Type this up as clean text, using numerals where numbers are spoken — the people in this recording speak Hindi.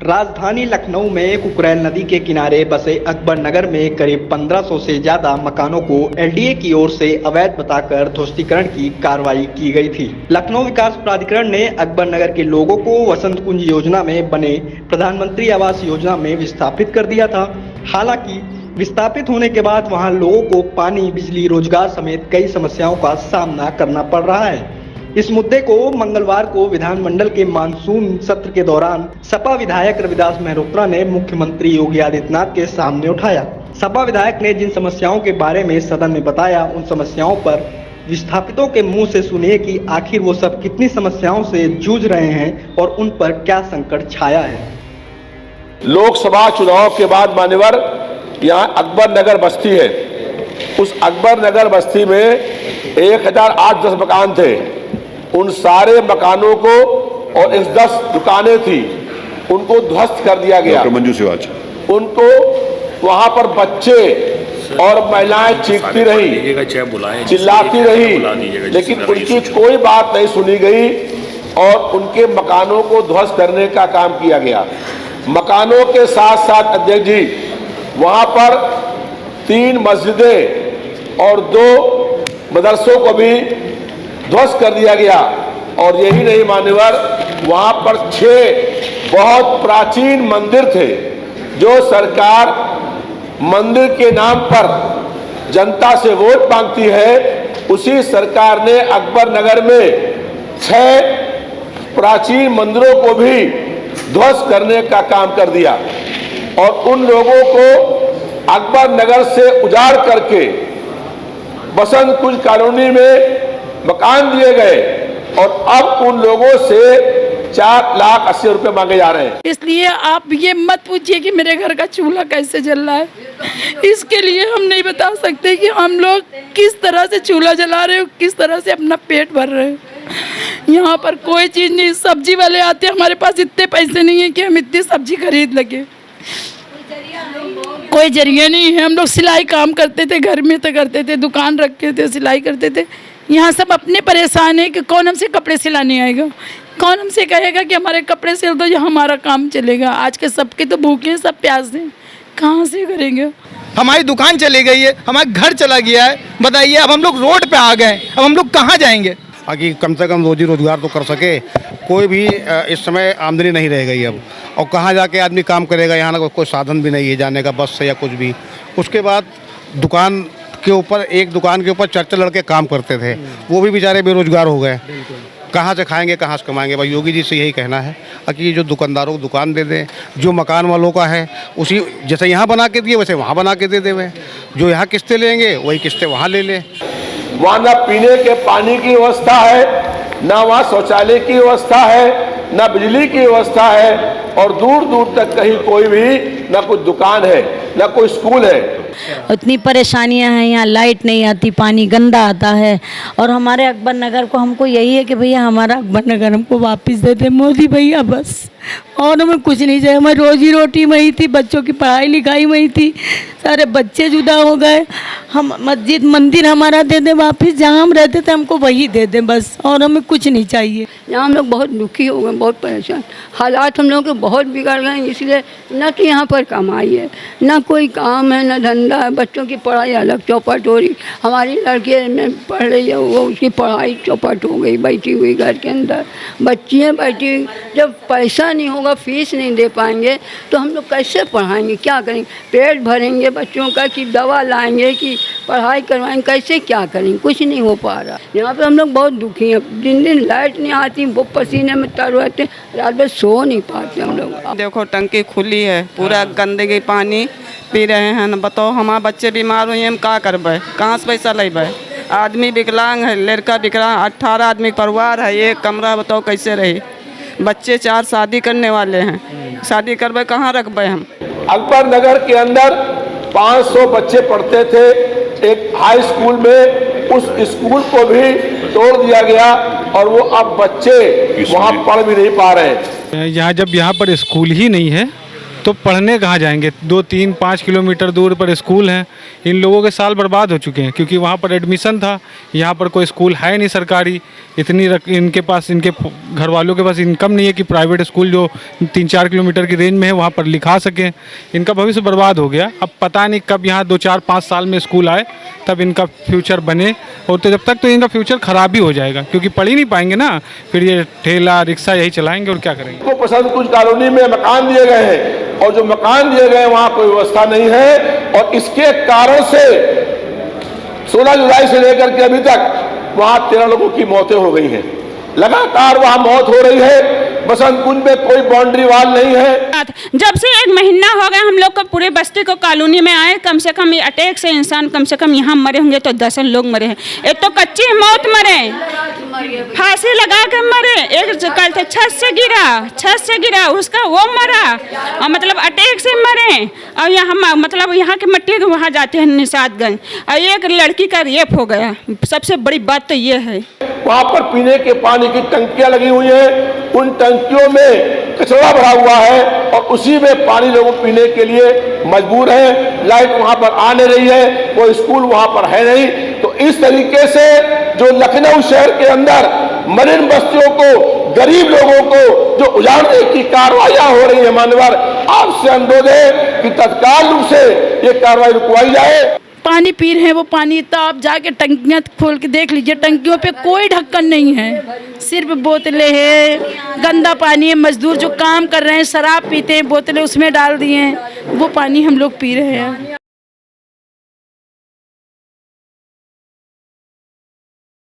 राजधानी लखनऊ में कुकरैल नदी के किनारे बसे अकबर नगर में करीब 1500 से ज्यादा मकानों को एलडीए की ओर से अवैध बताकर ध्वस्तीकरण की कार्रवाई की गई थी। लखनऊ विकास प्राधिकरण ने अकबर नगर के लोगों को वसंत कुंज योजना में बने प्रधानमंत्री आवास योजना में विस्थापित कर दिया था। हालांकि विस्थापित होने के बाद वहां लोगों को पानी, बिजली, रोजगार समेत कई समस्याओं का सामना करना पड़ रहा है। इस मुद्दे को मंगलवार को विधानमंडल के मानसून सत्र के दौरान सपा विधायक रविदास मेहरोत्रा ने मुख्यमंत्री योगी आदित्यनाथ के सामने उठाया। सपा विधायक ने जिन समस्याओं के बारे में सदन में बताया, उन समस्याओं पर विस्थापितों के मुंह से सुनिए कि आखिर वो सब कितनी समस्याओं से जूझ रहे हैं और उन पर क्या संकट छाया है। लोकसभा चुनाव के बाद मान्यवर यहाँ अकबर नगर बस्ती है। उस अकबर नगर बस्ती में 1008-10 मकान थे। उन सारे मकानों को और इस 10 दुकानें थी, उनको ध्वस्त कर दिया गया। मंजू सिवाच उनको वहां पर बच्चे और महिलाएं चीखती रही, चिल्लाती रही, लेकिन उनकी कोई बात नहीं सुनी गई और उनके मकानों को ध्वस्त करने का काम किया गया। मकानों के साथ साथ अध्यक्ष जी, वहां पर 3 मस्जिदें और 2 मदरसों को भी ध्वस्त कर दिया गया। और यही नहीं मान्यवर, वहां पर 6 बहुत प्राचीन मंदिर थे जो सरकार मंदिर के नाम पर जनता से वोट मांगती है। उसी सरकार ने अकबर नगर में 6 प्राचीन मंदिरों को भी ध्वस्त करने का काम कर दिया और उन लोगों को अकबर नगर से उजाड़ करके बसंत कुंज कॉलोनी में मकान दिए गए और अब उन लोगों से 4,80,000 रुपए मांगे जा रहे हैं। इसलिए आप ये मत पूछिए कि मेरे घर का चूल्हा कैसे जल रहा है। इसके लिए हम नहीं बता सकते कि हम लोग किस तरह से चूल्हा जला रहे हो, किस तरह से अपना पेट भर रहे हो। यहाँ पर कोई चीज़ नहीं, सब्जी वाले आते हैं, हमारे पास इतने पैसे नहीं है कि हम इतनी सब्जी खरीद लगे। कोई जरिया नहीं है। हम लोग सिलाई काम करते थे, घर में तो करते थे, दुकान रखे थे, सिलाई करते थे। यहाँ सब अपने परेशान है कि कौन हमसे कपड़े सिलाने आएगा, कौन हमसे कहेगा कि हमारे कपड़े सिल दो, हमारा काम चलेगा। आज के सबके तो भूखे हैं, सब प्यासे हैं, कहाँ से करेंगे। हमारी दुकान चली गई है, हमारा घर चला गया है। बताइए, अब हम लोग रोड पे आ गए, अब हम लोग कहाँ जाएंगे। ताकि कम से कम रोजी रोजगार तो कर सके। कोई भी इस समय आमदनी नहीं रह गई अब, और कहाँ जाके आदमी काम करेगा। यहाँ ना कोई साधन भी नहीं है जाने का, बस से या कुछ भी। उसके बाद दुकान के ऊपर, एक दुकान के ऊपर 4 लड़के काम करते थे, वो भी बेचारे बेरोजगार हो गए। कहाँ से खाएंगे, कहाँ से कमाएंगे। भाई योगी जी से यही कहना है कि जो दुकानदारों को दुकान दे दें, जो मकान वालों का है उसी जैसे यहाँ बना के दिए वैसे वहाँ बना के दे दें। जो यहाँ किस्तें लेंगे वही किस्तें वहाँ ले लें। वहाँ ना पीने के पानी की व्यवस्था है, ना वहाँ शौचालय की व्यवस्था है, ना बिजली की व्यवस्था है, और दूर दूर तक कहीं कोई भी ना कोई दुकान है, ना कोई स्कूल है। इतनी परेशानियां हैं। यहाँ लाइट नहीं आती, पानी गंदा आता है। और हमारे अकबर नगर को हमको यही है कि भैया हमारा अकबर नगर हमको वापस दे दे मोदी भैया, बस। और हमें कुछ नहीं चाहिए। हमारी रोजी रोटी वही थी, बच्चों की पढ़ाई लिखाई वही थी, सारे बच्चे जुदा हो गए। हम मस्जिद मंदिर हमारा दे दे वापस, जहाँ हम रहते थे हमको वही दे दे बस, और हमें कुछ नहीं चाहिए। यहाँ हम लोग बहुत दुखी हो गए, बहुत परेशान। हालात हम लोग के बहुत बिगड़ गए, इसलिए ना तो यहाँ पर कमाई है, ना कोई काम है, ना धंधा है। बच्चों की पढ़ाई अलग चौपट हो रही। हमारी लड़की में पढ़ रही है, वो उसकी पढ़ाई चौपट हो गई, बैठी हुई घर के अंदर। बच्चियाँ बैठी हुई, जब पैसा नहीं होगा, फीस नहीं दे पाएंगे तो हम लोग कैसे पढ़ाएंगे, क्या करेंगे। पेट भरेंगे बच्चों का कि दवा लाएंगे कि पढ़ाई करवाएंगे, कैसे क्या करेंगे, कुछ नहीं हो पा रहा। यहाँ पे हम लोग बहुत दुखी हैं। दिन दिन लाइट नहीं आती, वो पसीने में तर रहते, रात भर सो नहीं पाते हम लोग। देखो टंकी खुली है, पूरा गंदगी पानी पी रहे हैं न। बताओ, हमारे बच्चे बीमार हुए, हम क्या करबे, कहाँ से पैसा लेबे। आदमी विकलांग है, लड़का विकलांग, 18 आदमी परिवार है, एक कमरा। बताओ कैसे रही। बच्चे 4 शादी करने वाले हैं, शादी करबे कहाँ रखबे हम। अकबर नगर के अंदर 500 बच्चे पढ़ते थे एक हाई स्कूल में, उस स्कूल को भी तोड़ दिया गया और वो अब बच्चे वहाँ पढ़ भी नहीं पा रहे हैं। जब यहाँ पर स्कूल ही नहीं है तो पढ़ने कहाँ जाएंगे? 2, 3, 5 किलोमीटर दूर पर स्कूल हैं। इन लोगों के साल बर्बाद हो चुके हैं क्योंकि वहाँ पर एडमिशन था, यहाँ पर कोई स्कूल है नहीं सरकारी। इनके पास, इनके घर वालों के पास इनकम नहीं है कि प्राइवेट स्कूल जो 3-4 किलोमीटर की रेंज में है वहाँ पर लिखा सकें। इनका भविष्य बर्बाद हो गया। अब पता नहीं कब यहाँ 2, 4, 5 साल में स्कूल आए तब इनका फ्यूचर बने, और तो जब तक तो इनका फ्यूचर ख़राब ही हो जाएगा क्योंकि पढ़ ही नहीं पाएंगे ना। फिर ये ठेला रिक्शा यही चलाएंगे और क्या करेंगे। को पसंद कुछ कॉलोनी में मकान दिए गए हैं और जो मकान दिए गए हैं वहाँ कोई व्यवस्था नहीं है, और इसके कारण से 16 जुलाई से लेकर के अभी तक वहाँ 13 लोगों की मौतें हो गई हैं। लगातार वहाँ मौत हो रही है। बसंत कुंज में कोई बाउंड्री वाल नहीं है। जब से 1 महीना हो गया हम लोग को पूरे बस्ती को कॉलोनी में आए, कम से कम अटैक से इंसान कम से कम यहाँ मरे होंगे तो 10 लोग मरे हैं। एक तो कच्ची मौत मरे, फांसी लगा के मरे, एक कल थे छत से गिरा उसका वो मरा, और मतलब अटैक से मरे। और यहाँ मतलब यहाँ के मट्टी के वहाँ जाते हैं निषादगंज, और एक लड़की का रेप हो गया। सबसे बड़ी बात तो ये है वहाँ पर पीने के पानी की टंकियां लगी हुई हैं, उन टंकियों में कचरा भरा हुआ है और उसी में पानी लोग पीने के लिए मजबूर हैं। लाइट वहाँ पर आ नहीं रही है, कोई स्कूल वहाँ पर है नहीं। तो इस तरीके से जो लखनऊ शहर के अंदर मलिन बस्तियों को, गरीब लोगों को जो उजाड़ने की कार्रवाइयां हो रही है, मान्यवर आपसे अनुरोध है कि तत्काल रूप से ये कार्रवाई रुकवाई जाए। पानी पी रहे हैं, वो पानी तो आप जाके टंकियाँ खोल के देख लीजिए, टंकियों पे कोई ढक्कन नहीं है, सिर्फ बोतलें हैं, गंदा पानी है। मजदूर जो काम कर रहे हैं शराब पीते हैं, बोतलें उसमें डाल दी हैं, वो पानी हम लोग पी रहे हैं।